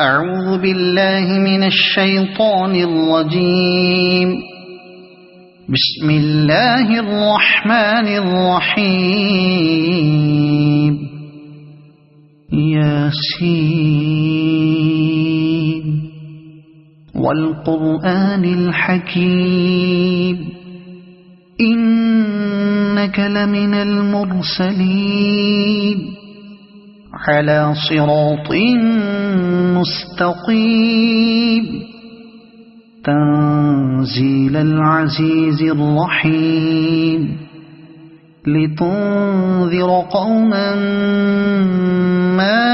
أعوذ بالله من الشيطان الرجيم. بسم الله الرحمن الرحيم. ياسين والقرآن الحكيم إنك لمن المرسلين على صراط مستقيم تنزيل العزيز الرحيم لتنذر قوما ما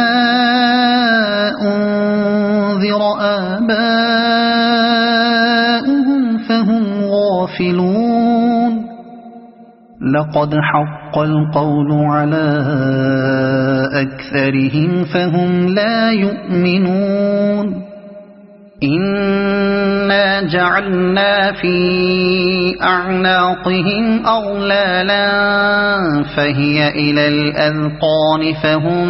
أنذر آباؤهم فهم غافلون لقد حق القول على أكثرهم فهم لا يؤمنون إنا جعلنا في أعناقهم أغلالا فهي إلى الأذقان فهم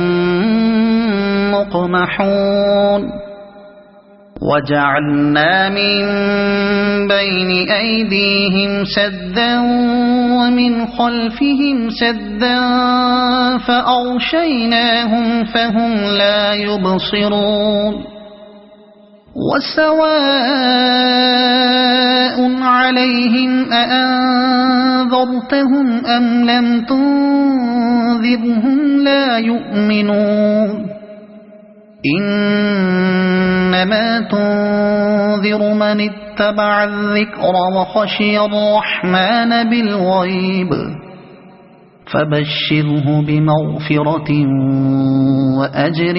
مقمحون وجعلنا من بين أيديهم سدا ومن خلفهم سدا فأغشيناهم فهم لا يبصرون وسواء عليهم أأنذرتهم أم لم تنذرهم لا يؤمنون إنما تنذر من اتبع الذكر وخشي الرحمن بالغيب فبشره بمغفرة وأجر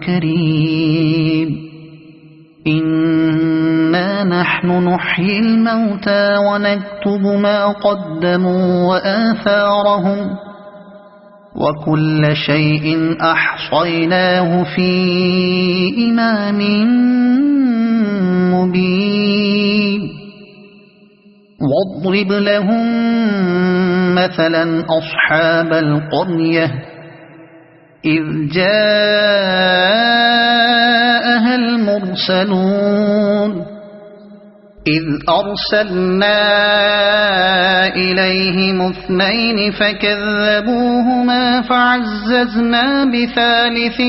كريم إنا نحن نحيي الموتى ونكتب ما قدموا وآثارهم وكل شيء أحصيناه في إمام مبين واضرب لهم مثلا أصحاب القرية إذ جاءها المرسلون إذ أرسلنا إليهم اثنين فكذبوهما فعززنا بثالث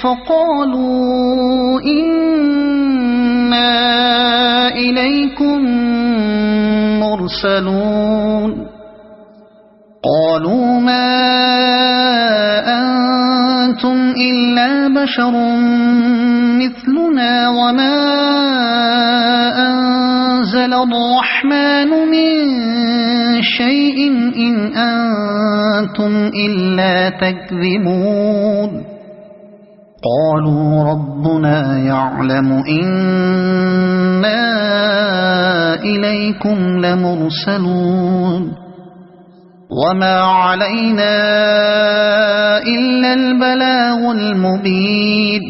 فقالوا إنا إليكم مرسلون قالوا ما أنتم إلا بشر مثلنا وما أنزل الرحمن من شيء إن أنتم إلا تكذبون قالوا ربنا يعلم إنا إليكم لمرسلون وما علينا إلا البلاغ المبين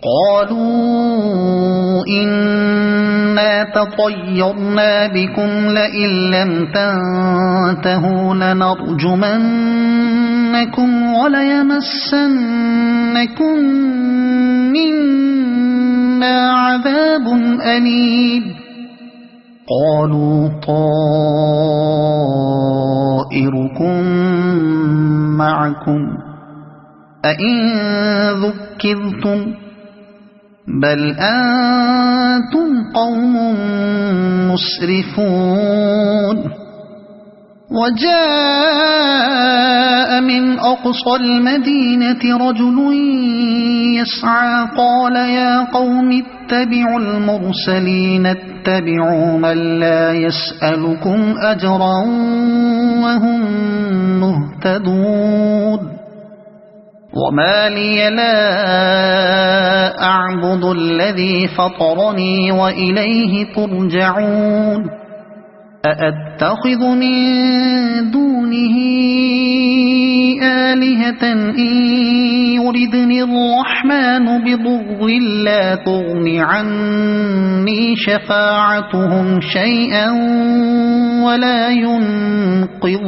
قالوا إنا تطيرنا بكم لئن لم تنتهوا لنرجمنكم وليمسنكم منا عذاب أليم قالوا طائركم معكم أئن ذكرتم بل أنتم قوم مسرفون وجاء من أقصى المدينة رجل يسعى قال يا قوم اتبعوا المرسلين اتبعوا من لا يسألكم أجرا وهم مهتدون وما لي لا أعبد الذي فطرني وإليه ترجعون أأتخذ من دونه آلهة إن يردني الرحمن بضر لا تغن عني شفاعتهم شيئا ولا ينقذون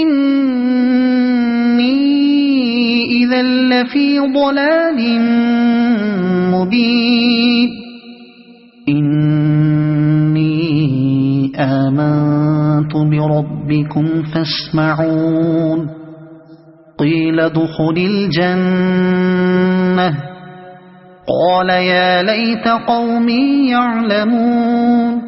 إني إذا لفي ضلال مبين إني آمنت بربكم فاسمعون قيل ادخل الجنة قال يا ليت قومي يعلمون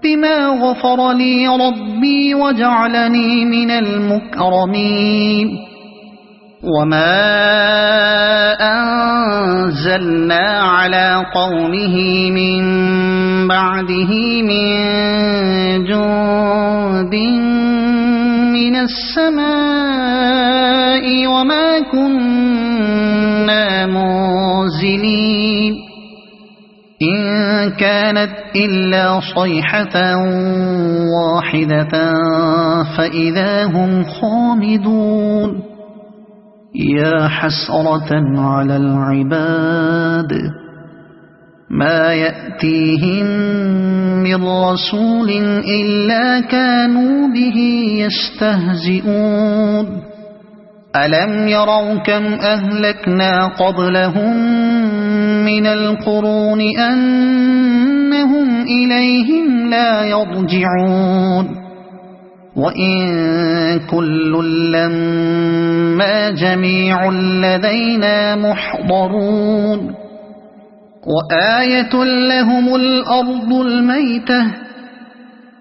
بما غفر لي ربي وجعلني من المكرمين وما أنزلنا على قومه من بعده من جند من السماء وما كنا منزلين إن كانت إلا صيحة واحدة فإذا هم خامدون يا حسرة على العباد ما يأتيهم من رسول إلا كانوا به يستهزئون ألم يروا كم أهلكنا قبلهم من القرون أنهم إليهم لا يرجعون وإن كل لما جميع لدينا محضرون وآية لهم الأرض الميتة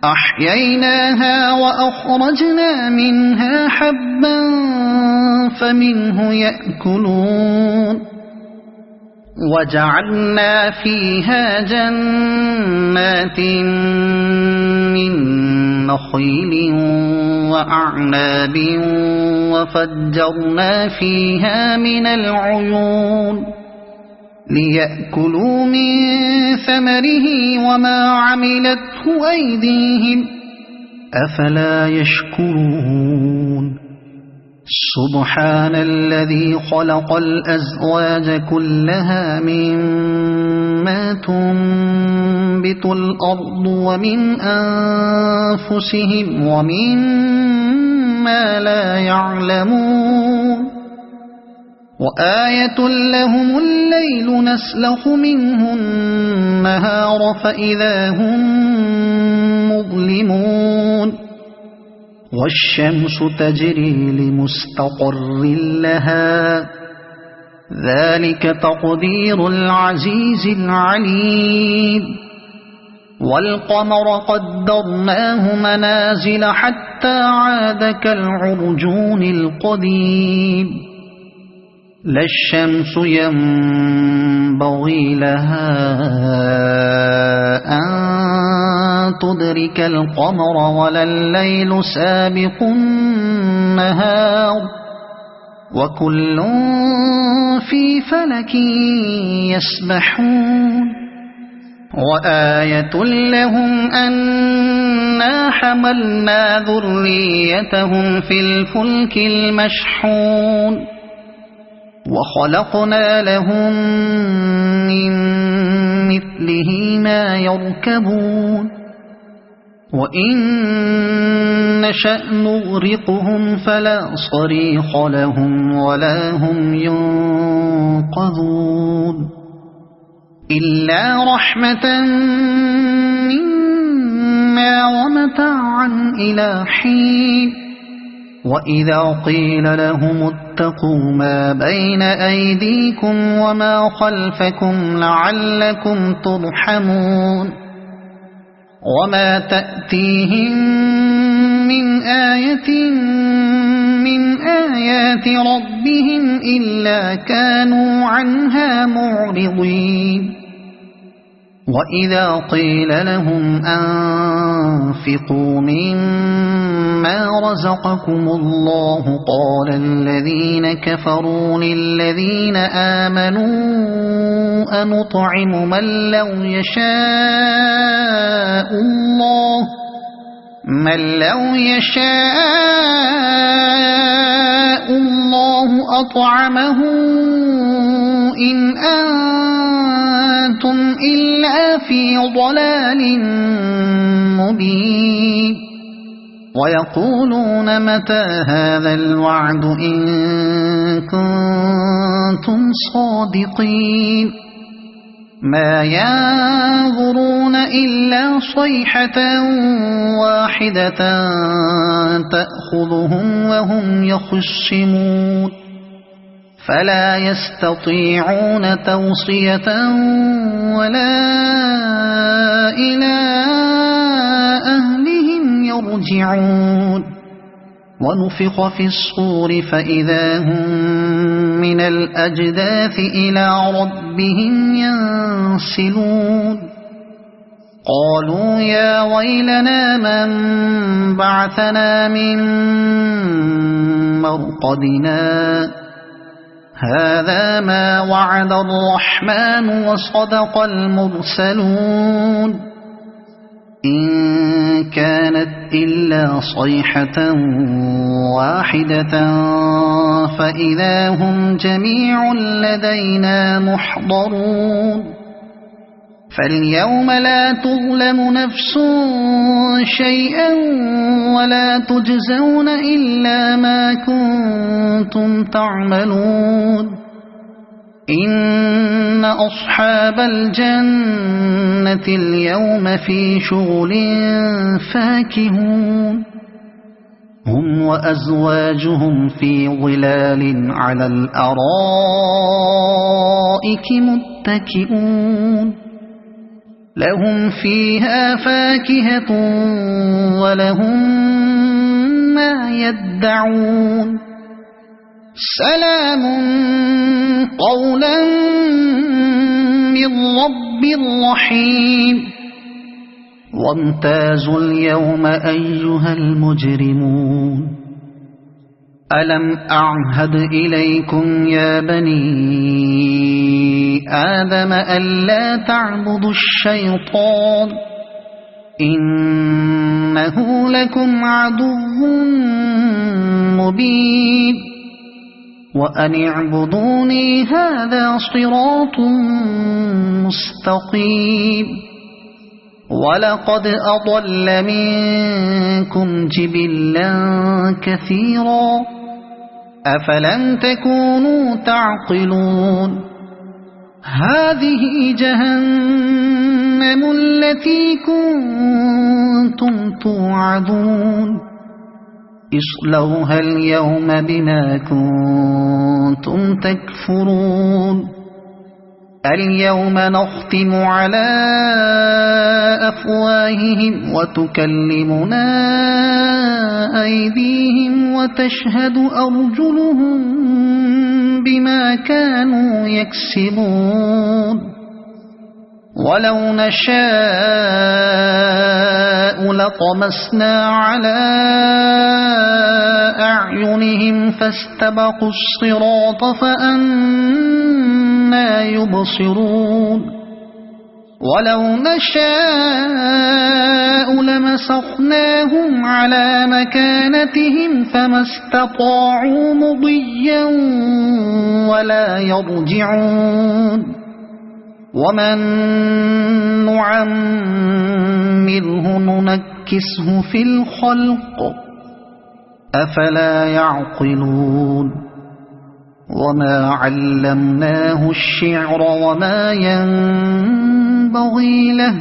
أحييناها وأخرجنا منها حبا فمنه يأكلون وجعلنا فيها جنات من نخيل وأعناب وفجرنا فيها من العيون ليأكلوا من ثمره وما عملته أيديهم أفلا يشكرون سبحان الذي خلق الأزواج كلها مما تنبت الأرض ومن أنفسهم ومما لا يعلمون وآية لهم الليل نسلخ منه النهار فإذا هم مظلمون والشمس تجري لمستقر لها ذلك تقدير العزيز العليم والقمر قدرناه منازل حتى عاد كالعرجون القديم لا الشمس ينبغي لها أن تدرك القمر ولا الليل سابق النهار وكل في فلك يسبحون وآية لهم أنا حملنا ذريتهم في الفلك المشحون وخلقنا لهم من مثله ما يركبون وإن نشأ نغرقهم فلا صريخ لهم ولا هم ينقذون إلا رحمة منا ومتاعا إلى حين وإذا قيل لهم اتقوا ما بين أيديكم وما خلفكم لعلكم ترحمون وما تأتيهم من آية من آيات ربهم إلا كانوا عنها معرضين وإذا قيل لهم أنفقوا مما رزقكم الله قال الذين كفروا للذين آمنوا أنطعم من لو يشاء الله أطعمه إن أنتم إلا في ضلال مبين ويقولون متى هذا الوعد إن كنتم كنتم صادقين ما ينظرون إلا صيحة واحدة تأخذهم وهم يخصمون فلا يستطيعون توصية ولا إلى أهلهم يرجعون ونفخ في الصور فإذا هم من الأجداث إلى ربهم ينسلون قالوا يا ويلنا من بعثنا من مرقدنا هذا ما وعد الرحمن وصدق المرسلون إن كانت إلا صيحة واحدة فإذا هم جميع لدينا محضرون فاليوم لا تظلم نفس شيئا ولا تجزون إلا ما كنتم تعملون إن أصحاب الجنة اليوم في شغل فاكهون هم وأزواجهم في ظلال على الأرائك متكئون لهم فيها فاكهة ولهم ما يدعون سلام قولا من رب رحيم وامتازوا اليوم أيها المجرمون ألم أعهد إليكم يا بني آدم ألا تعبدوا الشيطان إنه لكم عدو مبين وأن اعبدوني هذا صراط مستقيم ولقد أضل منكم جبلا كثيرا أفلم تكونوا تعقلون هذه جهنم التي كنتم توعدون اصلوها اليوم بما كنتم تكفرون اليوم نختم على أفواههم وتكلمنا أيديهم وتشهد أرجلهم بما كانوا يكسبون ولو نشاء لطمسنا على أعينهم فاستبقوا الصراط فأنى يبصرون ولو نشاء لمسخناهم على مكانتهم فما استطاعوا مضيا ولا يرجعون ومن نعمره ننكسه في الخلق أفلا يعقلون وما علمناه الشعر وما ينبغي له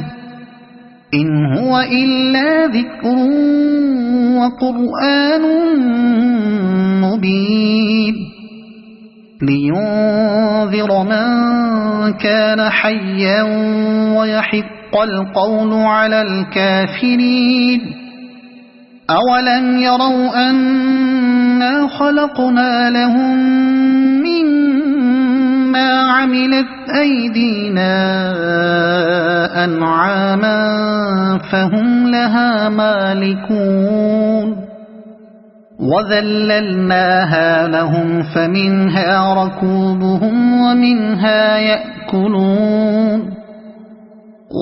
إن هو إلا ذكر وقرآن مبين لينذر من كان حيا ويحق القول على الكافرين أولم يروا أنا خلقنا لهم مما عملت أيدينا أنعاما فهم لها مالكون وذللناها لهم فمنها ركوبهم ومنها يأكلون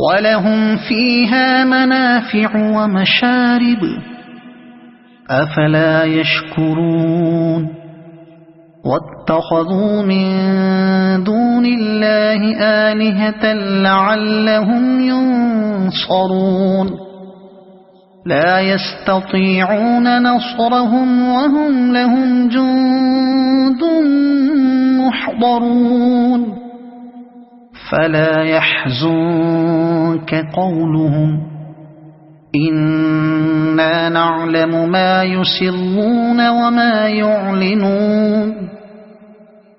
ولهم فيها منافع ومشارب أفلا يشكرون واتخذوا من دون الله آلهة لعلهم ينصرون لا يستطيعون نصرهم وهم لهم جند يحضرون فلا يحزنك قولهم إنا نعلم ما يسرون وما يعلنون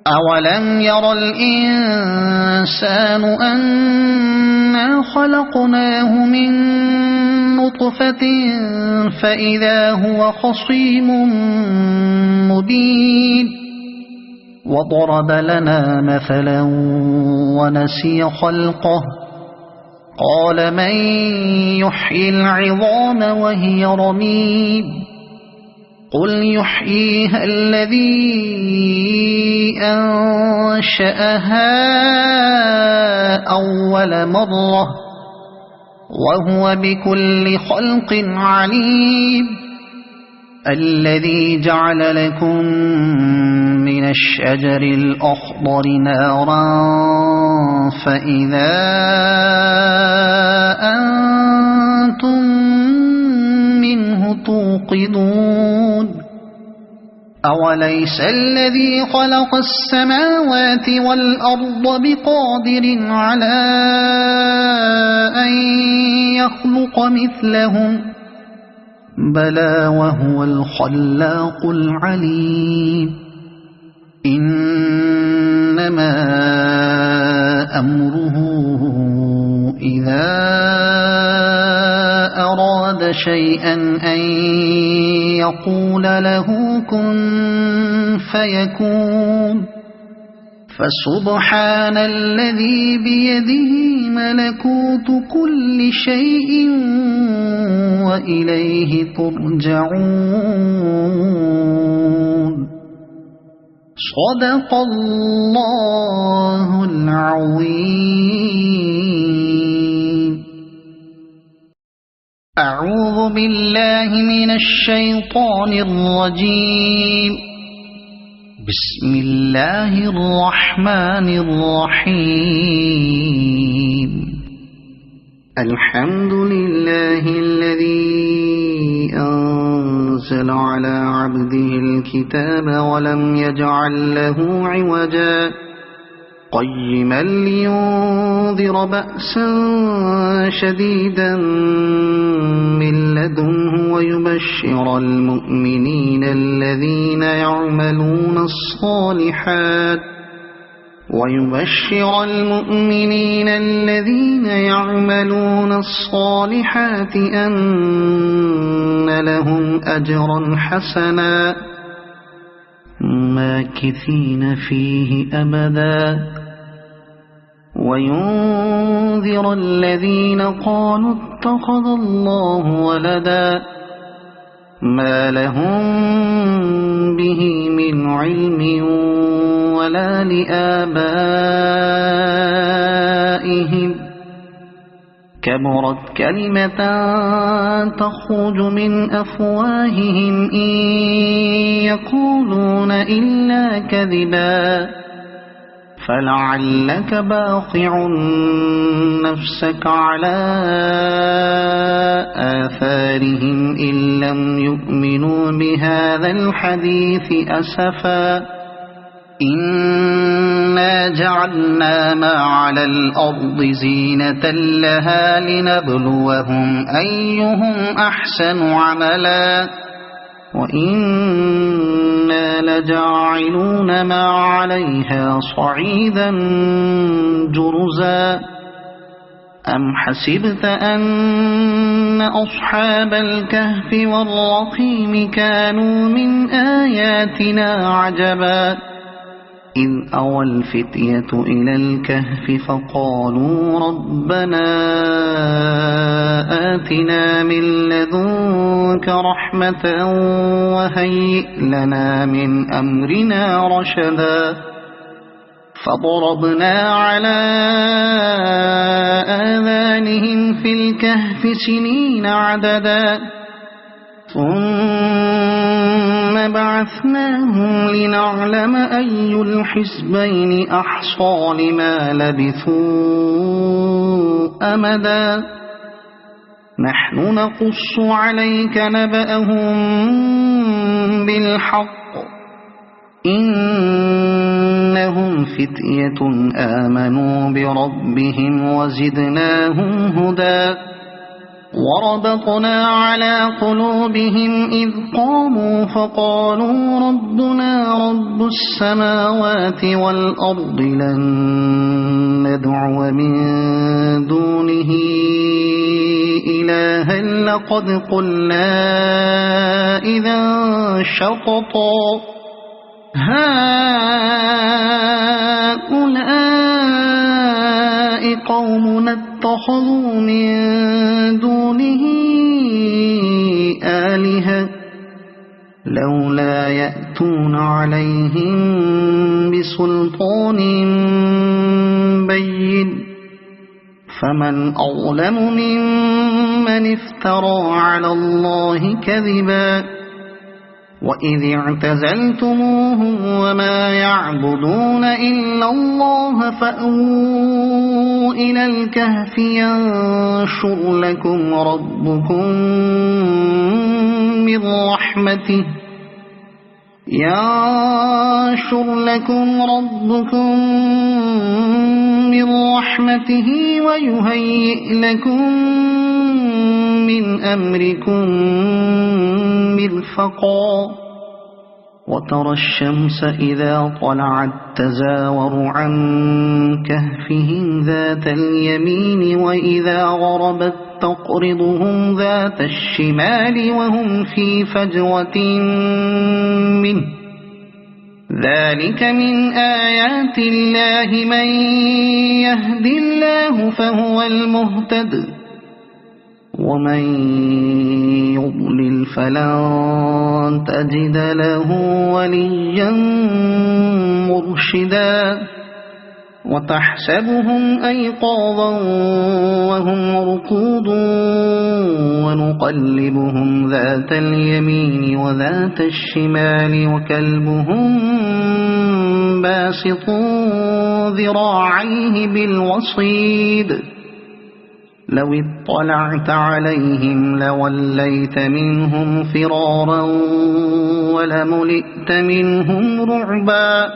أولم ير الإنسان أنا خلقناه من نطفة فإذا هو خصيم مبين وضرب لنا مثلا ونسي خلقه قال من يحيي العظام وهي رميم قل يحييها الذي أنشأها أول مرة وهو بكل خلق عليم الذي جعل لكم من الشجر الأخضر نارا فإذا أنتم منه توقدون أوليس الذي خلق السماوات والأرض بقادر على أن يخلق مثلهم بلى وهو الخلاق العليم إنما أمره إذا أراد شيئا أن يقول له كن فيكون فسبحان الذي بيده ملكوت كل شيء وإليه ترجعون صدق الله العظيم أعوذ بالله من الشيطان الرجيم بسم الله الرحمن الرحيم الحمد لله الذي أنزل على عبده الكتاب ولم يجعل له عوجا قيما لينذر بأسا شديدا من لدنه ويبشر المؤمنين الذين يعملون الصالحات أن لهم أجرا حسنا ماكثين فيه أبدا وينذر الذين قالوا اتخذ الله ولدا ما لهم به من علم ولا لآبائهم كبرت كلمة تخرج من أفواههم إن يقولون إلا كذبا فلعلك باخع نفسك على آثارهم إن لم يؤمنوا بهذا الحديث أسفا إنا جعلنا ما على الأرض زينة لها لنبلوهم أيهم أحسن عملا وإنا لجاعلون ما عليها صعيدا جرزا أم حسبت أن أصحاب الكهف والرقيم كانوا من آياتنا عجبا إذ أوى الفتية إلى الكهف فقالوا ربنا آتنا من لدنك رحمة وهيئ لنا من أمرنا رشدا فضربنا على آذانهم في الكهف سنين عددا ثم بعثناهم لنعلم أي الحزبين أحصى لما لبثوا أمدا نحن نقص عليك نبأهم بالحق إنهم فتية آمنوا بربهم وزدناهم هدى وربطنا على قلوبهم إذ قاموا فقالوا ربنا رب السماوات والأرض لن ندعو من دونه إلها لقد قلنا إذا شططا هؤلاء قومنا اتخذوا من دونه آلهة لولا يأتون عليهم بسلطان بين فمن أظلم ممن افترى على الله كذبا وإذ اعتزلتموهم وما يعبدون إلا الله فأووا إلى الكهف ينشر لكم ربكم من رحمته ويهيئ لكم من أمركم مرفقا وترى الشمس إذا طلعت تزاور عن كهفهم ذات اليمين وإذا غربت تقرضهم ذات الشمال وهم في فجوة منه ذلك من آيات الله من يهد الله فهو المهتد ومن يضلل فلن تجد له وليا مرشدا وتحسبهم أيقاظا وهم رقود ونقلبهم ذات اليمين وذات الشمال وكلبهم باسط ذراعيه بالوصيد لو اطلعت عليهم لوليت منهم فرارا ولملئت منهم رعبا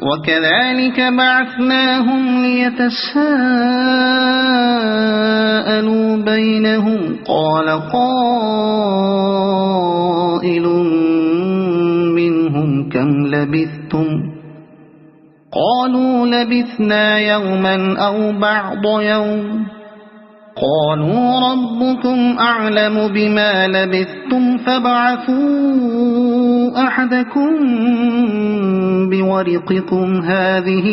وكذلك بعثناهم ليتساءلوا بينهم قال قائل منهم كم لبثتم قالوا لبثنا يوما أو بعض يوم قالوا ربكم أعلم بما لبثتم فابعثوا أحدكم بورقكم هذه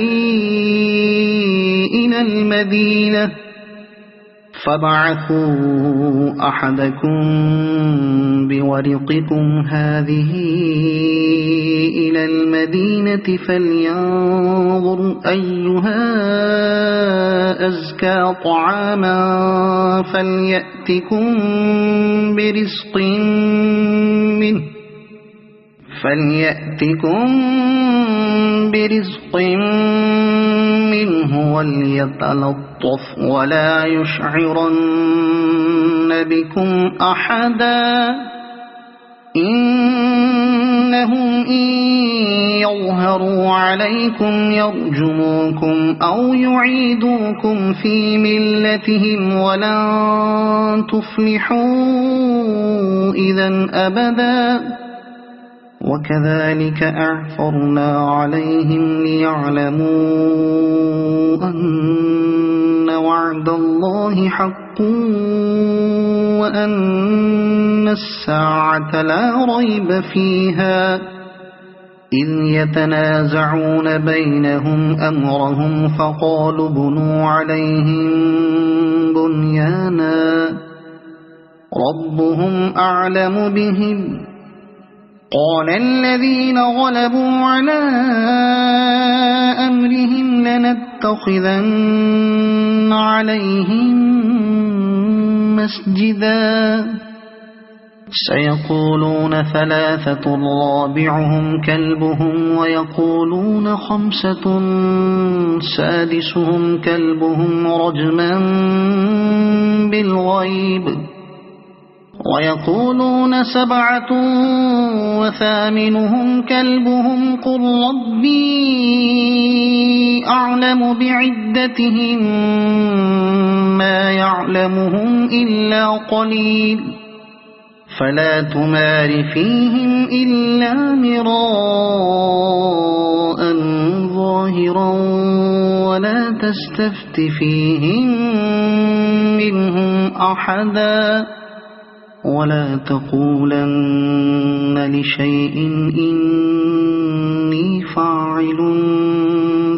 إلى المدينة فلينظر أيها أزكى طعاما فليأتكم برزق منه وليتلطف ولا يشعرن بكم أحدا إنهم إن يظهروا عليكم يرجموكم أو يعيدوكم في ملتهم ولن تفلحوا إذا أبدا وكذلك أعثرنا عليهم ليعلموا أن وعد الله حق وأن الساعة لا ريب فيها إذ يتنازعون بينهم أمرهم فقالوا بنوا عليهم بنيانا ربهم أعلم بهم قال الذين غلبوا على أمرهم لنتخذن عليهم مسجدا سيقولون ثلاثة رابعهم كلبهم ويقولون خمسة سادسهم كلبهم رجما بالغيب ويقولون سبعة وثامنهم كلبهم قل ربي أعلم بعدتهم ما يعلمهم إلا قليل فلا تمار فيهم إلا مراء ظاهرا ولا تستفت فيهم منهم أحدا ولا تقولن لشيء إني فاعل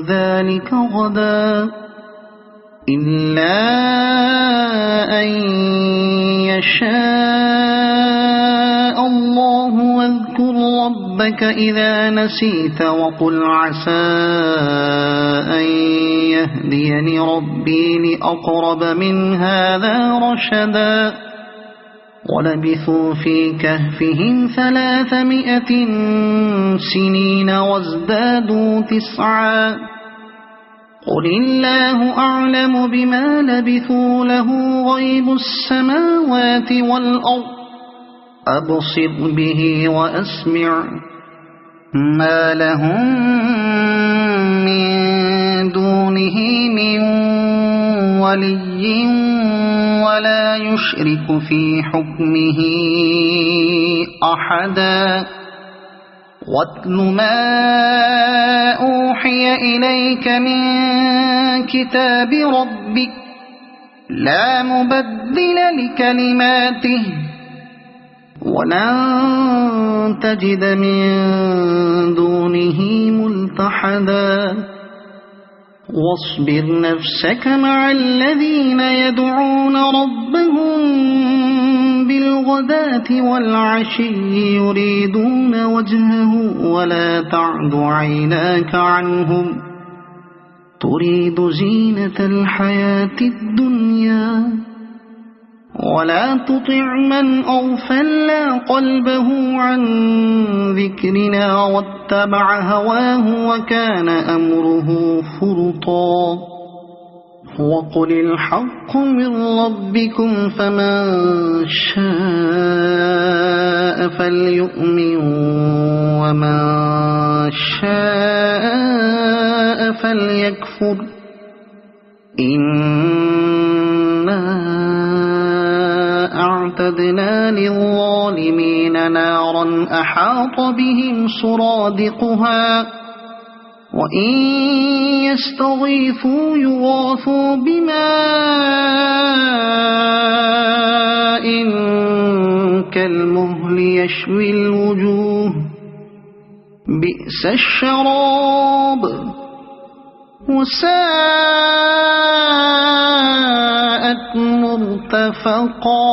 ذلك غدا إلا أن يشاء الله واذكر ربك إذا نسيت وقل عسى أن يهديني ربي لأقرب من هذا رشدا ولبثوا في كهفهم 300 سنين وازدادوا 9 قل الله أعلم بما لبثوا له غيب السماوات والأرض أبصر به وأسمع ما لهم من دونه من ولي ولا يشرك في حكمه أحدا واتل ما أوحي إليك من كتاب ربك لا مبدل لكلماته ولن تجد من دونه ملتحدا واصبر نفسك مع الذين يدعون ربهم بالغداة والعشي يريدون وجهه ولا تعد عيناك عنهم تريد زينة الحياة الدنيا ولا تطع من أغفلنا قلبه عن ذكرنا واتبع هواه وكان أمره فرطا وقل الحق من ربكم فمن شاء فليؤمن ومن شاء فليكفر إنا أعتدنا للظالمين نارا أحاط بهم سرادقها وإن يستغيثوا يغاثوا بماء كالمهل يشوي الوجوه بئس الشراب وساءت مرتفقا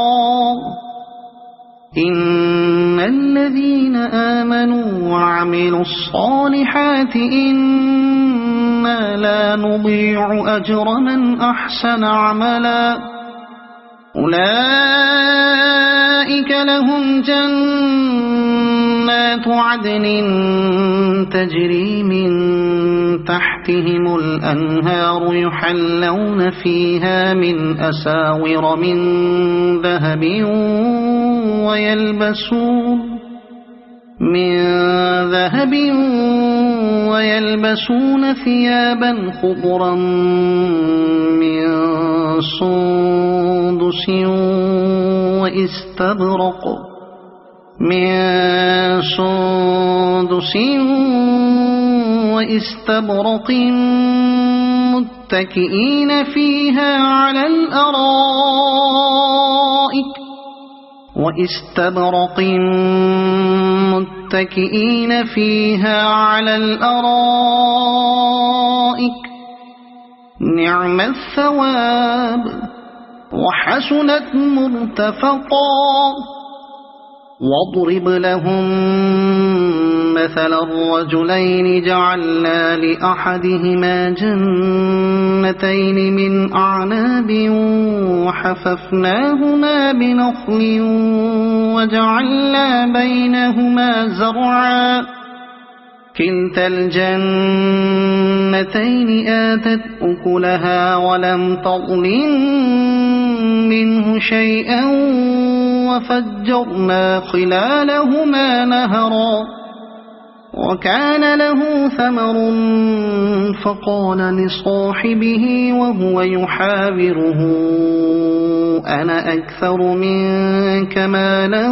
إن الذين آمنوا وعملوا الصالحات إنا لا نضيع أجر من أحسن عملا أولئك لهم جنات عدن تجري من تحتهم الأنهار يحلون فيها من أساور من ذهب ويلبسون ثيابا خضرا من سندس واستبرق متكئين فيها على الأرائك نعم الثواب وحسنت مرتفقا واضرب لهم مثل الرجلين جعلنا لأحدهما جنتين من أعناب وحففناهما بنخل وجعلنا بينهما زرعا كلتا الجنتين آتت أكلها ولم تظلم منه شيئا وفجرنا خلالهما نهرا وكان له ثمر فقال لصاحبه وهو يحاوره أنا أكثر منك مالا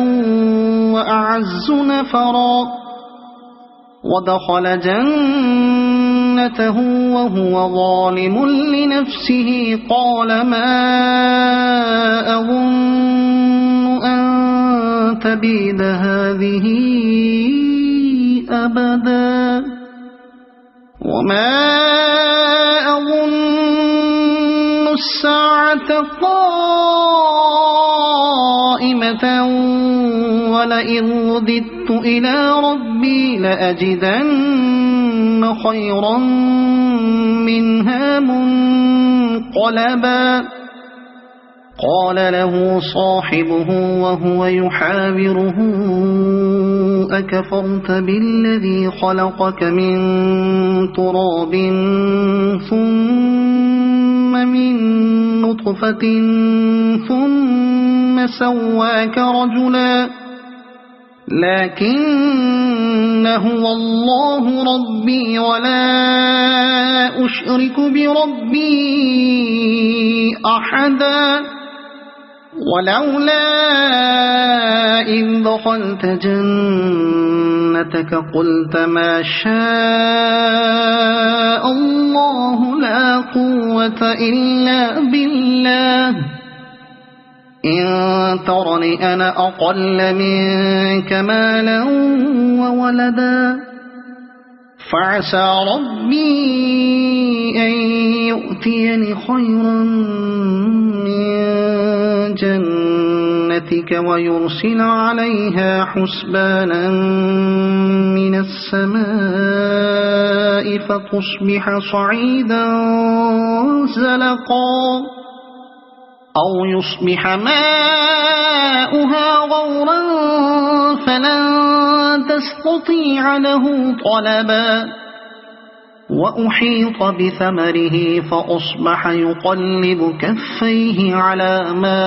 وأعز نفرا ودخل جنته وهو ظالم لنفسه قال ما أظن أن تبيد هذه أبدا وما أظن الساعة قائمة ولئن رددت إلى ربي لأجدن خيرا منها منقلبا قال له صاحبه وهو يحاوره أكفرت بالذي خلقك من تراب ثم من نطفة ثم سواك رجلا لكن هو الله ربي ولا أشرك بربي أحدا ولولا إذ دخلت جنتك قلت ما شاء الله لا قوة إلا بالله إن ترني أنا أقل منك مالا وولدا فعسى ربي أن يؤتيني خيرا من جنتك ويرسل عليها حسبانا من السماء فتصبح صعيدا زلقا أو يصبح ماؤها غورا فلن تستطيع له طلبا وأحيط بثمره فأصبح يقلب كفيه على ما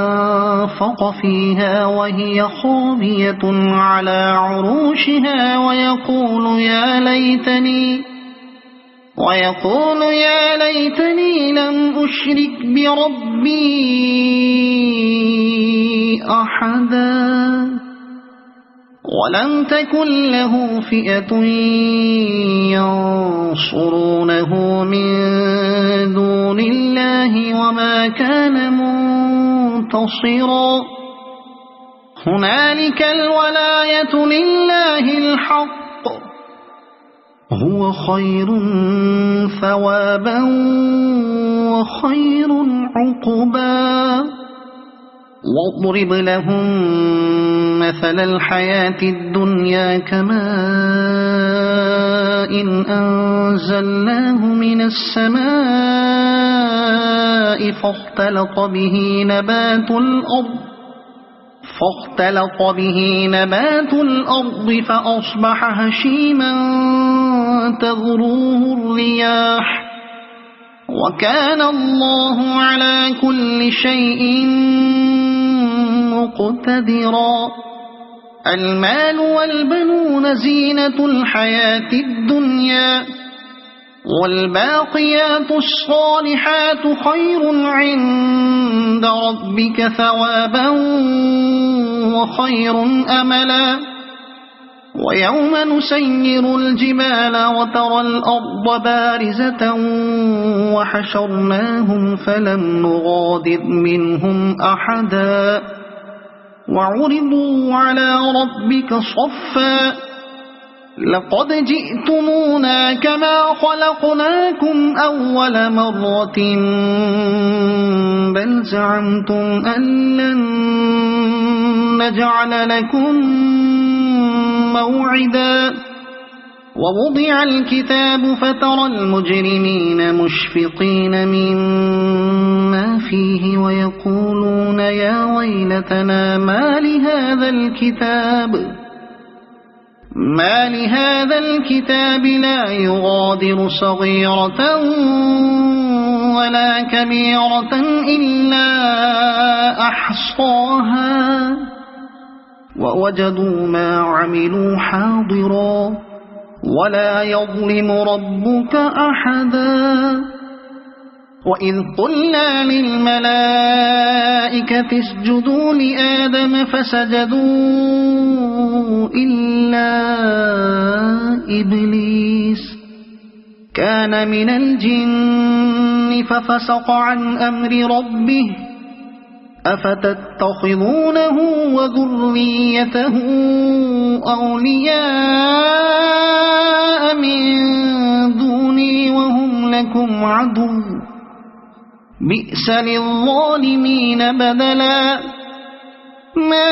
أنفق فيها وهي خاوية على عروشها ويقول يا ليتني لم أشرك بربي أحدا ولم تكن له فئة ينصرونه من دون الله وما كان منتصرا هنالك الولاية لله الحق هو خير ثوابا وخير عقبا واضرب لهم مثل الحياة الدنيا كماء أنزلناه من السماء فاختلط به نبات الأرض فأصبح هشيما تذروه الرياح وكان الله على كل شيء مقتدرا المال والبنون زينة الحياة الدنيا والباقيات الصالحات خير عند ربك ثوابا وخير أملا ويوم نسير الجبال وترى الأرض بارزة وحشرناهم فلم نغادر منهم أحدا وعرضوا على ربك صفا لقد جئتمونا كما خلقناكم أول مرة بل زعمتم أن لن نجعل لكم موعدا ووضع الكتاب فترى المجرمين مشفقين مما فيه ويقولون يا ويلتنا ما لهذا الكتاب لا يغادر صغيرة ولا كبيرة إلا أحصاها ووجدوا ما عملوا حاضرا ولا يظلم ربك أحدا وإذ قلنا للملائكة اسجدوا لآدم فسجدوا إلا إبليس كان من الجن ففسق عن أمر ربه أفتتخذونه وذريته أولياء من دوني وهم لكم عدو بئس للظالمين بدلا ما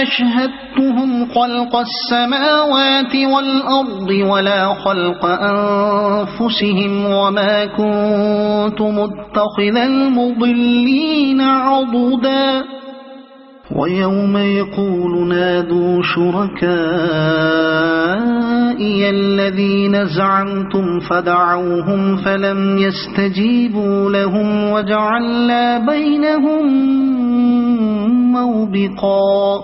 أشهدتهم خلق السماوات والأرض ولا خلق أنفسهم وما كنت متخذ المضلين عضدا ويوم يقول نادوا شركائي الذين زعمتم فدعوهم فلم يستجيبوا لهم وجعلنا بينهم موبقا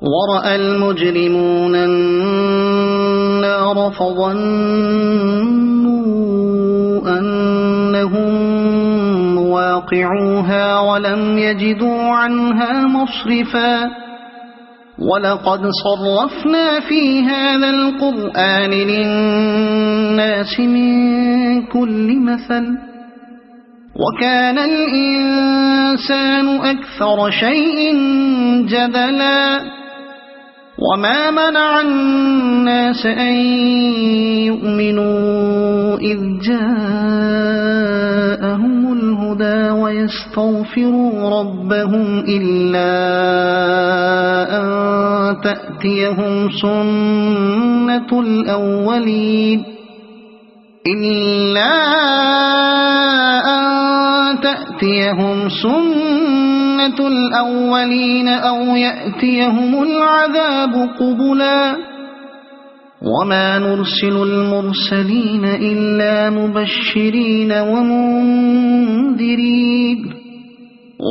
ورأى المجرمون النار فظنوا أنهم واقعوها ولم يجدوا عنها مصرفا ولقد صرفنا في هذا القرآن للناس من كل مثل وكان الإنسان أكثر شيء جدلا وما منع الناس أن يؤمنوا إذ جاءهم الهدى ويستغفروا ربهم إلا أن تأتيهم سنة الأولين أو يأتيهم العذاب قبلا وما نرسل المرسلين إلا مبشرين ومنذرين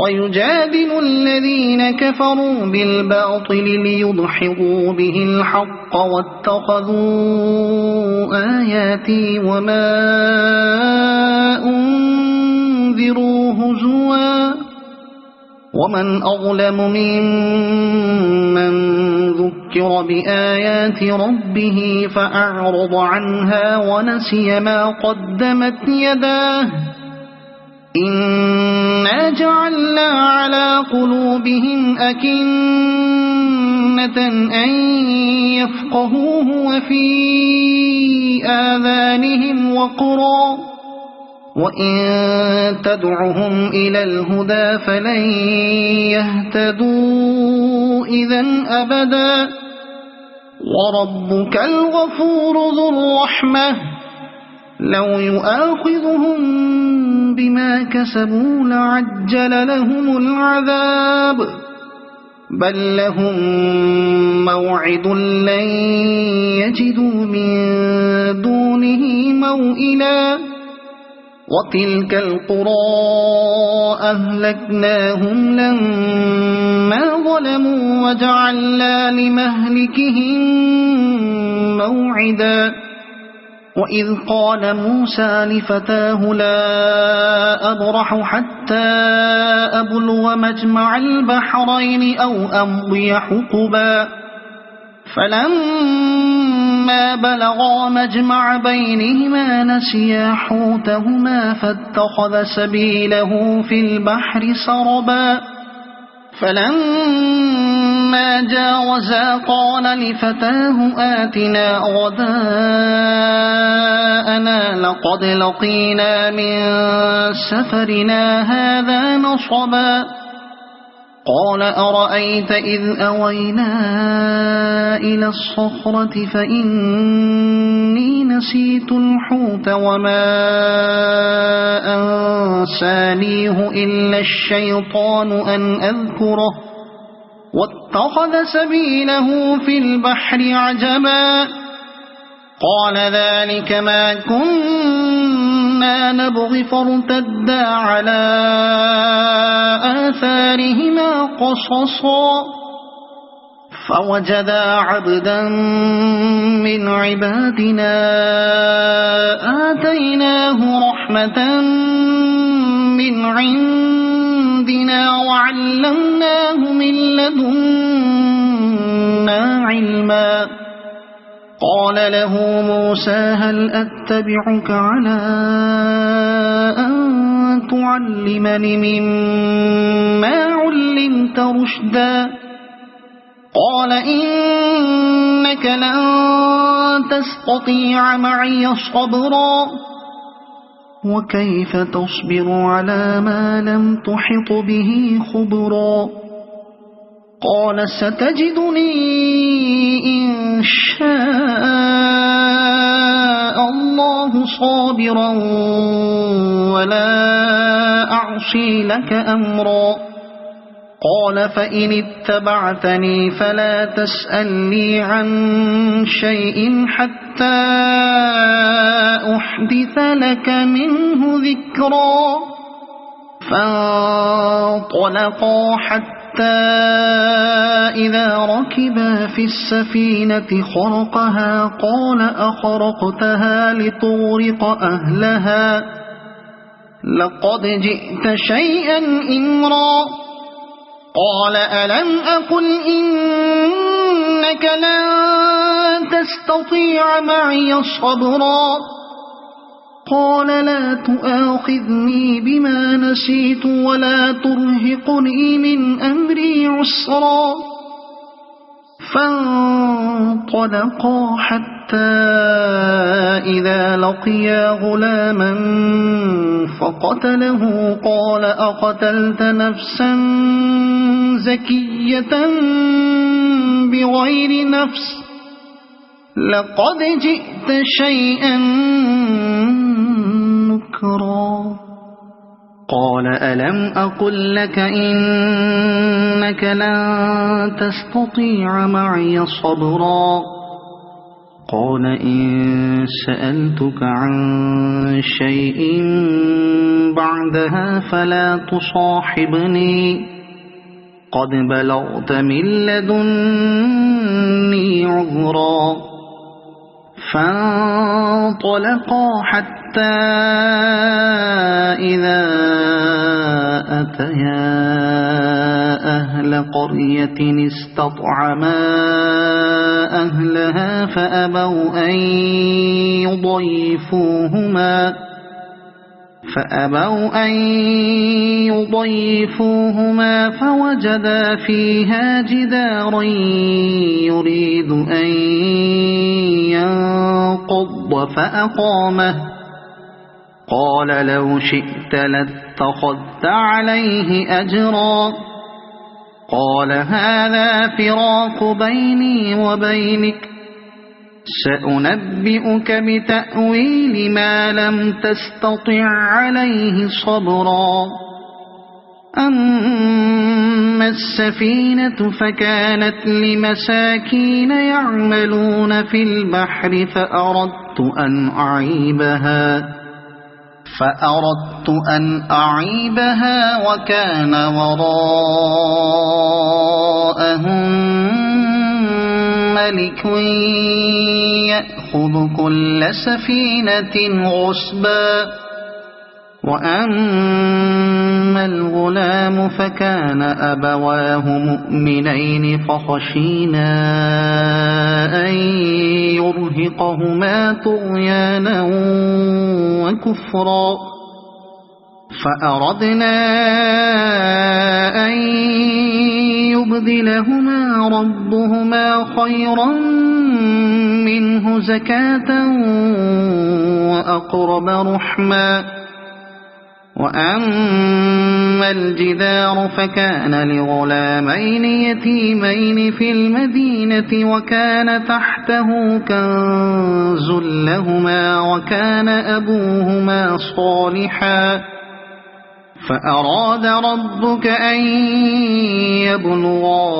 ويجادل الذين كفروا بالباطل ليدحضوا به الحق واتخذوا آياتي وما أنذروا هزوا ومن أظلم ممن ذكر بآيات ربه فأعرض عنها ونسي ما قدمت يداه إنا جعلنا على قلوبهم أكنة أن يفقهوه وفي آذانهم وقرا وإن تدعهم إلى الهدى فلن يهتدوا إذن أبدا وربك الغفور ذو الرحمة لو يؤاخذهم بما كسبوا لعجل لهم العذاب بل لهم موعد لن يجدوا من دونه موئلا وتلك القرى أهلكناهم لما ظلموا وجعلنا لمهلكهم موعدا وإذ قال موسى لفتاه لا أبرح حتى أبلغ مجمع البحرين أو أمضي حقبا فلما بلغا مجمع بينهما نسيا حوتهما فاتخذ سبيله في البحر سربا فلما جاوزا قال لفتاه آتنا غداءنا لقد لقينا من سفرنا هذا نصبا قال أرأيت إذ أوينا إلى الصخرة فإني نسيت الحوت وما أنسانيه إلا الشيطان أن أذكره واتخذ سبيله في البحر عجبا قال ذلك ما كنا نبغي فارتدا على آثارهما قصصا فوجدا عبدا من عبادنا آتيناه رحمة من عندنا وعلمناه من لدنا علما. قال له موسى هل أتبعك على أن تعلمني مما علمت رشدا؟ قال إنك لن تستطيع معي صبرا وكيف تصبر على ما لم تحط به خبرا؟ قال ستجدني إن شاء الله صابرا ولا أعصي لك أمرا. قال فإن اتبعتني فلا تسألني عن شيء حتى أحدث لك منه ذكرا. فانطلقا حتى إذا ركبا في السفينة خرقها قال أخرقتها لتغرق أهلها لقد جئت شيئا إمرا. قال ألم أقل إنك لن تستطيع معي صبرا؟ قال لا تؤاخذني بما نسيت ولا ترهقني من أمري عسرا. فانطلقا حتى إذا لقيا غلاما فقتله قال أقتلت نفسا زكية بغير نفس لقد جئت شيئا نكرا. قال ألم أقل لك إنك لن تستطيع معي صبرا؟ قال إن سألتك عن شيء بعدها فلا تصاحبني قد بلغت من لدني عذرا. فانطلقا حتى إذا أتيا أهل قرية استطعما أهلها فأبوا أن يضيفوهما فوجدا فيها جدارا يريد أن ينقض فأقامه. قال لو شئت لاتخذت عليه أجرا. قال هذا فراق بيني وبينك سأنبئك بتأويل ما لم تستطع عليه صبرا. أما السفينة فكانت لمساكين يعملون في البحر فأردت أن أعيبها وكان وراءهم ملك يأخذ كل سفينة غصبا. وأما الغلام فكان أبواه مؤمنين فخشينا أن يرهقهما طغيانا وكفرا. فأردنا أن يبدلهما ربهما خيرا منه زكاة وأقرب رحما. وأما الجدار فكان لغلامين يتيمين في المدينة وكان تحته كنز لهما وكان أبوهما صالحا فأراد ربك أن يبلغا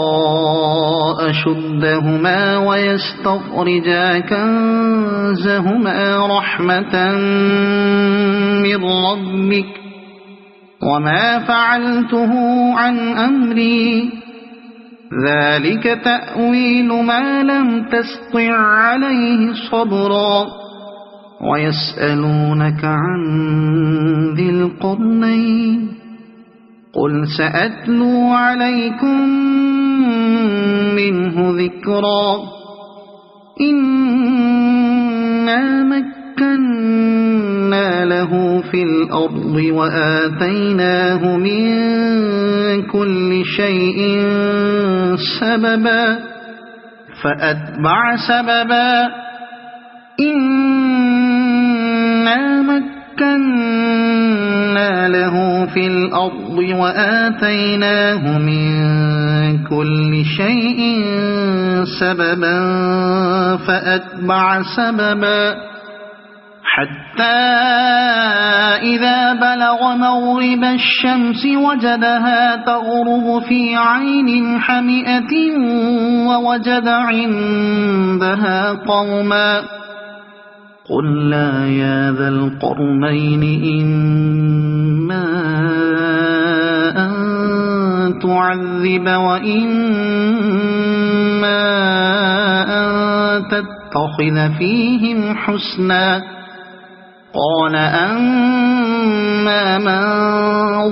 أشدهما ويستخرجا كنزهما رحمة من ربك وما فعلته عن أمري ذلك تأويل ما لم تسطع عليه صبرا ويسألونك عن ذي القرنين قل سأتلو عليكم منه ذكرا إنا مكنا له في الأرض وآتيناه من كل شيء سببا فأتبع سببا إنا مكنا له في الأرض وآتيناه من كل شيء سببا فأتبع سببا حتى إذا بلغ مغرب الشمس وجدها تغرب في عين حمئة ووجد عندها قوما قلنا يا ذا القرنين إما أن تعذب وإما أن تتخذ فيهم حسنا قال أما من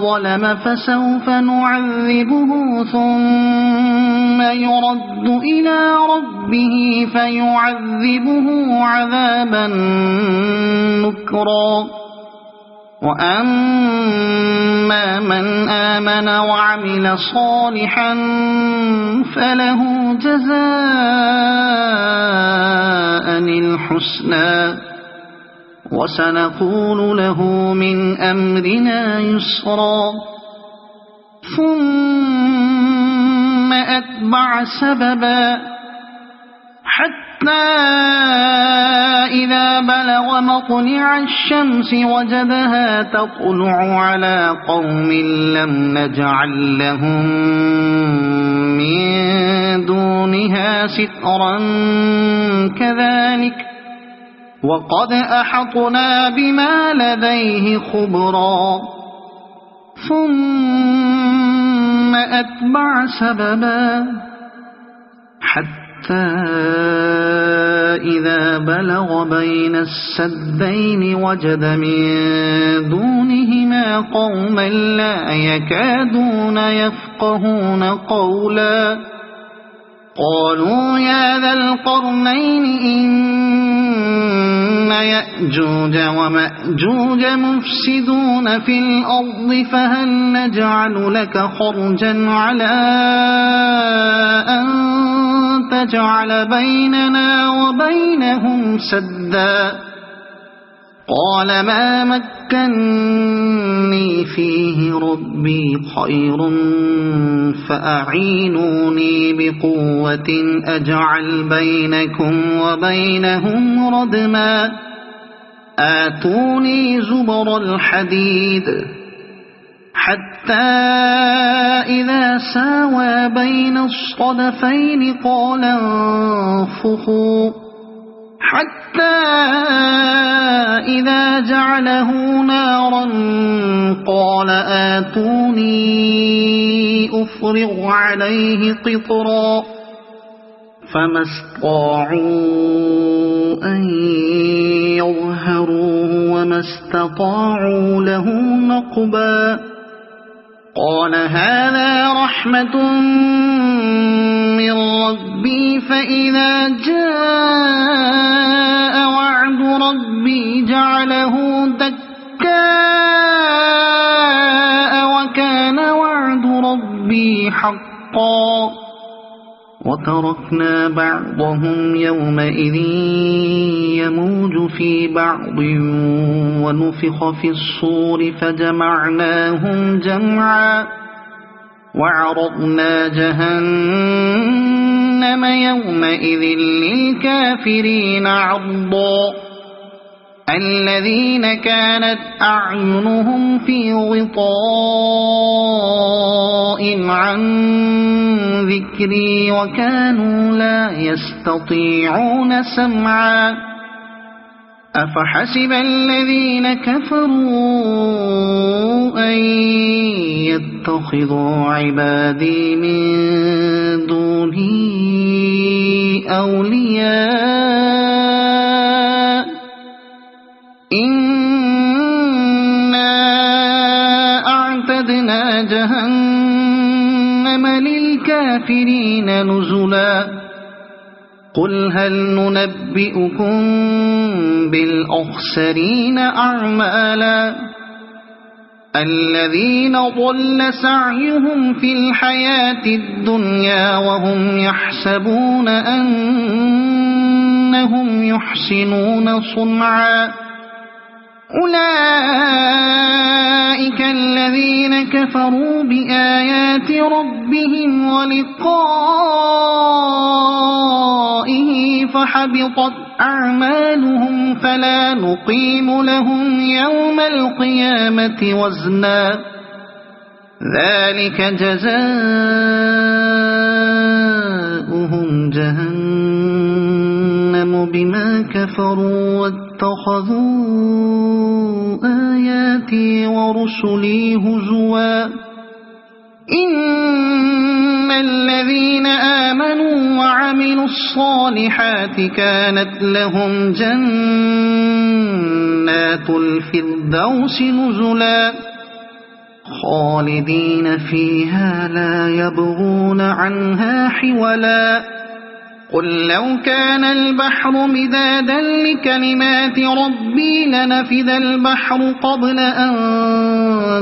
ظلم فسوف نعذبه ثم يرد إلى ربه فيعذبه عذابا نكرا وأما من آمن وعمل صالحا فله جزاء الحسنى وسنقول له من أمرنا يسرا ثم أتبع سببا حتى إذا بلغ مطلع الشمس وجدها تطلع على قوم لم نجعل لهم من دونها سترا كذلك وقد أحطنا بما لديه خبرا ثم أتبع سببا حتى إذا بلغ بين السدين وجد من دونهما قوما لا يكادون يفقهون قولا قالوا يا ذا القرنين إن يأجوج ومأجوج مفسدون في الأرض فهل نجعل لك خرجا على أن تجعل بيننا وبينهم سدا قال ما مكني فيه ربي خير فأعينوني بقوة أجعل بينكم وبينهم ردما آتوني زبر الحديد حتى إذا ساوى بين الصدفين قال انفخوا حتى إذا جعله نارا قال آتوني أفرغ عليه قطرا فما استطاعوا أن يظهروه وما استطاعوا له نقبا قال هذا رحمة من ربي فإذا جاء وعد ربي جعله دكاء وكان وعد ربي حقا وتركنا بعضهم يومئذ يموج في بعض ونفخ في الصور فجمعناهم جمعا وعرضنا جهنم يومئذ للكافرين عرضا الذين كانت أعينهم في غطاء عن ذكري وكانوا لا يستطيعون سمعا أفحسب الذين كفروا أن يتخذوا عبادي من دوني أولياء إنا أعتدنا جهنم للكافرين نزلا قل هل ننبئكم بالأخسرين أعمالا الذين ضل سعيهم في الحياة الدنيا وهم يحسبون أنهم يحسنون صنعا أولئك الذين كفروا بآيات ربهم ولقائه فحبطت أعمالهم فلا نقيم لهم يوم القيامة وزنا ذلك جزاؤهم جهنم بما كفروا واتخذوا آياتي ورسلي هزوا إن الذين آمنوا وعملوا الصالحات كانت لهم جنات الفردوس نزلا خالدين فيها لا يبغون عنها حولا قل لو كان البحر مدادا لكلمات ربي لنفد البحر قبل أن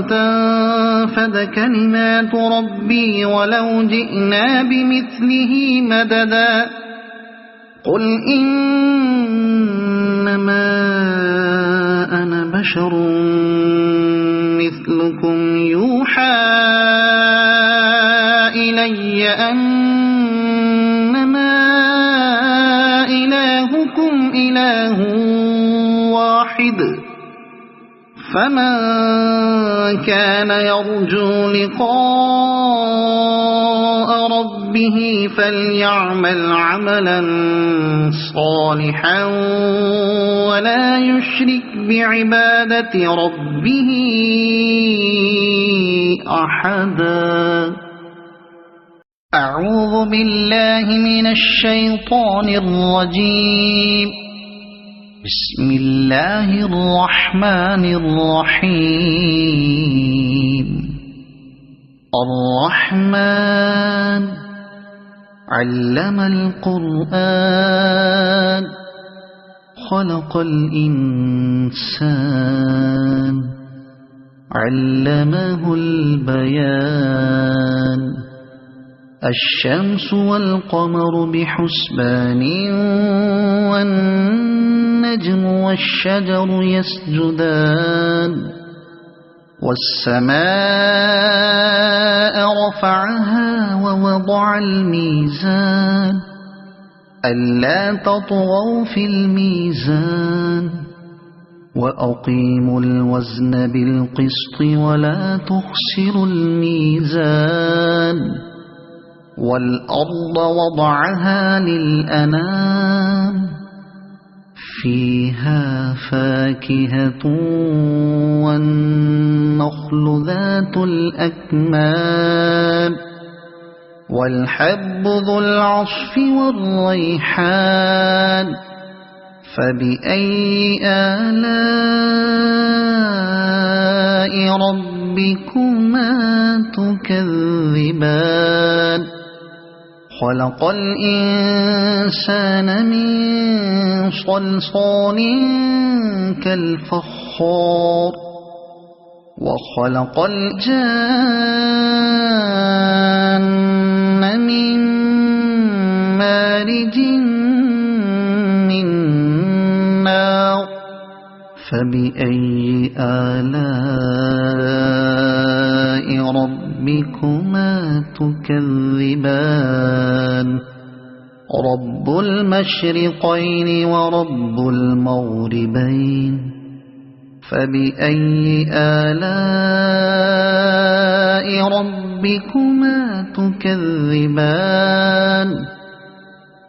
تنفد كلمات ربي ولو جئنا بمثله مددا قل إنما أنا بشر مثلكم يوحى إلي أنما إلهكم إله واحد فمن كان يرجو لقاء ربه فليعمل عملا صالحا ولا يشرك بعبادة ربه أحدا أعوذ بالله من الشيطان الرجيم بسم الله الرحمن الرحيم الرحمن علم القرآن خلق الإنسان علمه البيان الشمس والقمر بحسبان والنجم والشجر يسجدان والسماء رفعها ووضع الميزان ألا تطغوا في الميزان وأقيموا الوزن بالقسط ولا تخسروا الميزان والأرض وضعها للأنام فيها فاكهة والنخل ذات الأكمام والحب ذو العصف والريحان فبأي آلاء ربكما تكذبان خلق الإنسان من صلصال كالفخار وخلق الجان من مارج من نار فبأي آلاء ربكما تكذبان رب المشرقين ورب المغربين فبأي آلاء ربكما تكذبان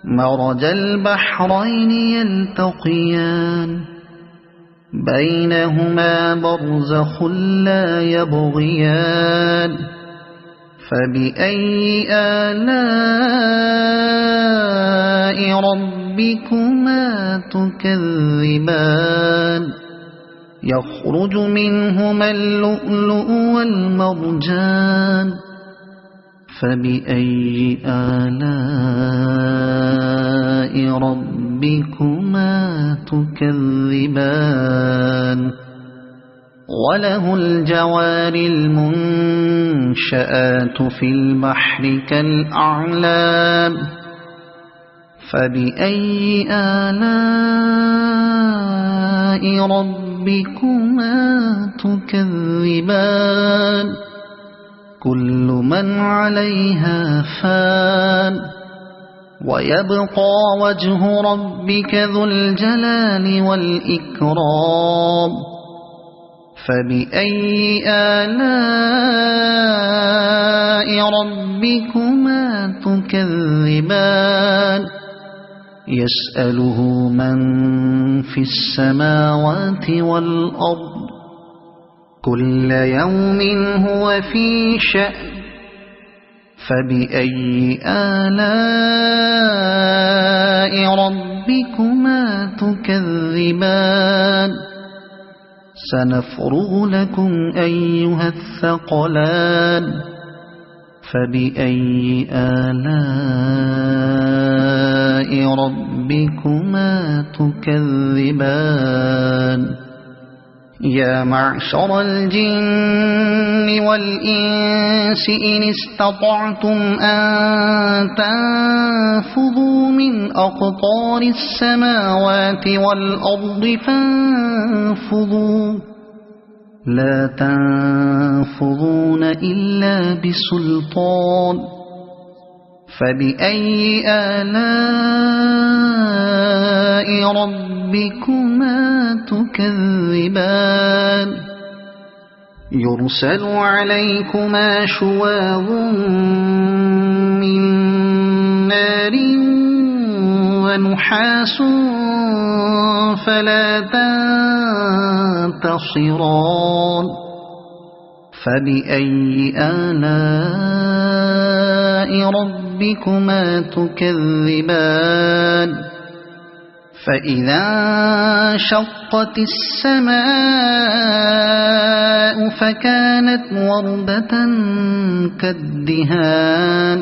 مرج البحرين يلتقيان بينهما برزخ لا يبغيان فبأي آلاء ربكما تكذبان يخرج منهما اللؤلؤ والمرجان فبأي آلاء ربكما تكذبان وله الجوار المنشآت في البحر كالأعلام فبأي آلاء ربكما تكذبان كل من عليها فان ويبقى وجه ربك ذو الجلال والإكرام فبأي آلاء ربكما تكذبان يسأله من في السماوات والأرض كل يوم هو في شأن فبأي آلاء ربكما تكذبان سنفرغ لكم أيها الثقلان فبأي آلاء ربكما تكذبان يا معشر الجن والإنس إن استطعتم أن تنفذوا من أقطار السماوات والأرض فانفذوا لا تنفذون إلا بسلطان فبأي آلاء ربكما تكذبان يرسل عليكما شواظ من نار ونحاس فلا تنتصران فبأي آلاء ربكما تكذبان فإذا انشقت السماء فكانت وردة كالدهان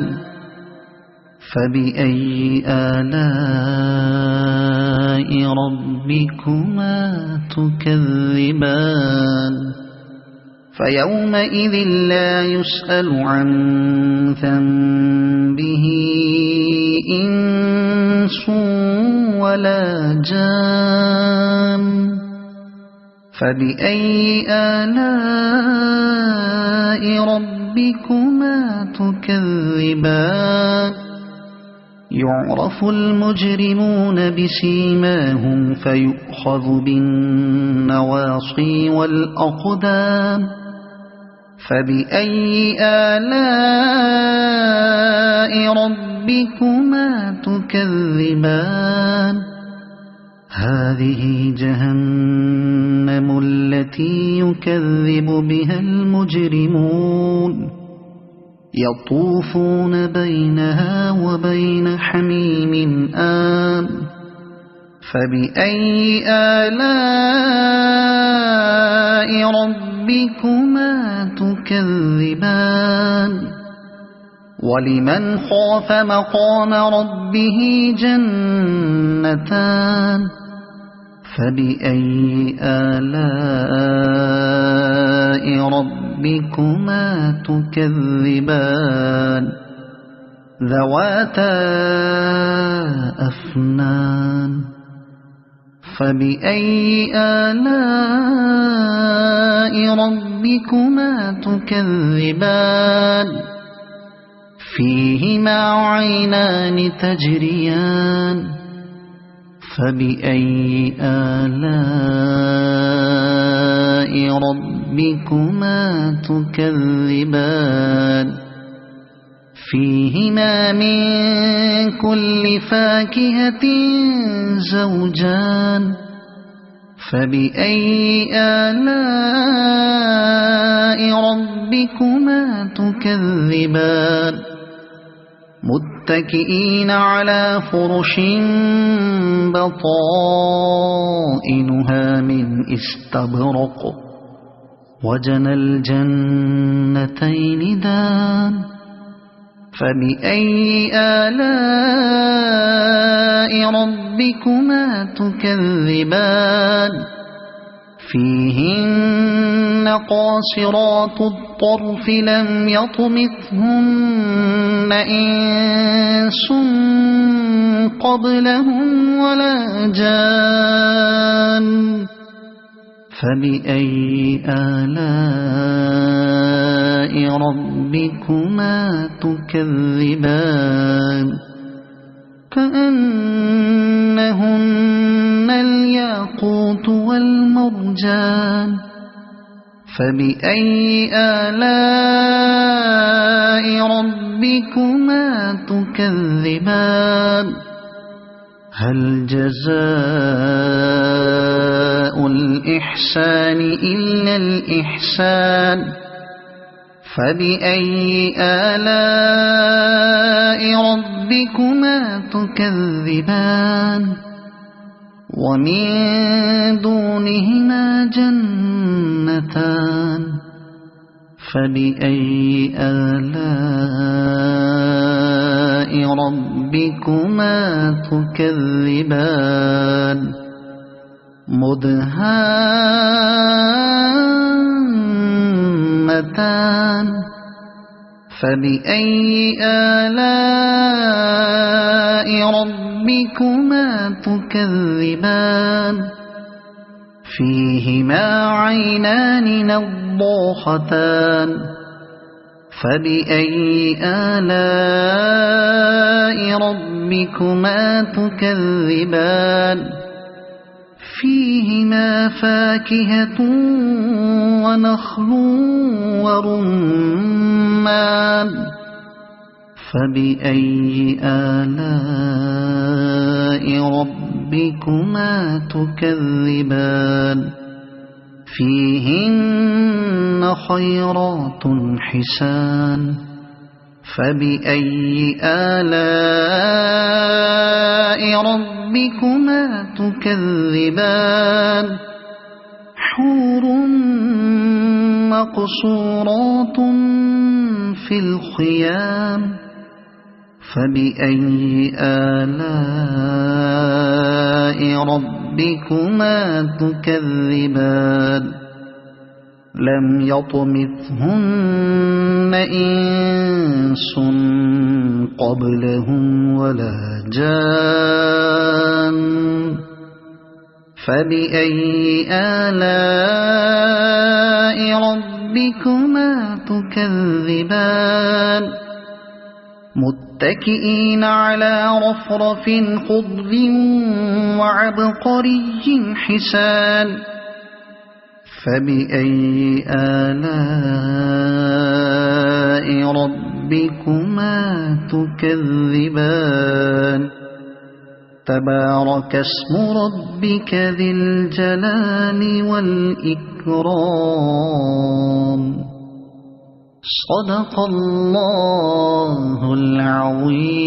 فبأي آلاء ربكما تكذبان فيومئذ لا يسأل عن ذنبه إنس ولا جان فبأي آلاء ربكما تكذبان يعرف المجرمون بسيماهم فيؤخذ بالنواصي والأقدام فبأي آلاء ربكما تكذبان هذه جهنم التي يكذب بها المجرمون يطوفون بينها وبين حميم آن فبأي آلاء ربكما تكذبان ولمن خاف مقام ربه جنتان فبأي آلاء ربكما تكذبان ذواتا أفنان فبأي آلاء ربكما تكذبان فيهما عينان تجريان فبأي آلاء ربكما تكذبان فيهما من كل فاكهة زوجان فبأي آلاء ربكما تكذبان متكئين على فرش بطائنها من استبرق وجنى الجنتين دان فبأي آلاء ربكما تكذبان فيهن قاصرات الطرف لم يطمثهن إنس قبلهم ولا جان فبأي آلاء ربكما تكذبان كأنهن الياقوت والمرجان فبأي آلاء ربكما تكذبان هل جزاء الإحسان إلا الإحسان فبأي آلاء ربكما تكذبان ومن دونهما جنتان فبأي آلاء ربكما تكذبان مدهامتان فبأي آلاء ربكما تكذبان فيهما عينان نضاختان فبأي آلاء ربكما تكذبان فيهما فاكهة ونخل ورمان فبأي آلاء ربكما تكذبان فيهن خيرات حسان فبأي آلاء ربكما تكذبان حور مقصورات في الخيام فبأي آلاء ربكما تكذبان لم يطمثهن إنس قبلهم ولا جان فبأي آلاء ربكما تكذبان متكئين على رفرف خضر وعبقري حسان فبأي آلاء ربكما تكذبان تبارك اسم ربك ذي الجلال والإكرام صدق الله العظيم.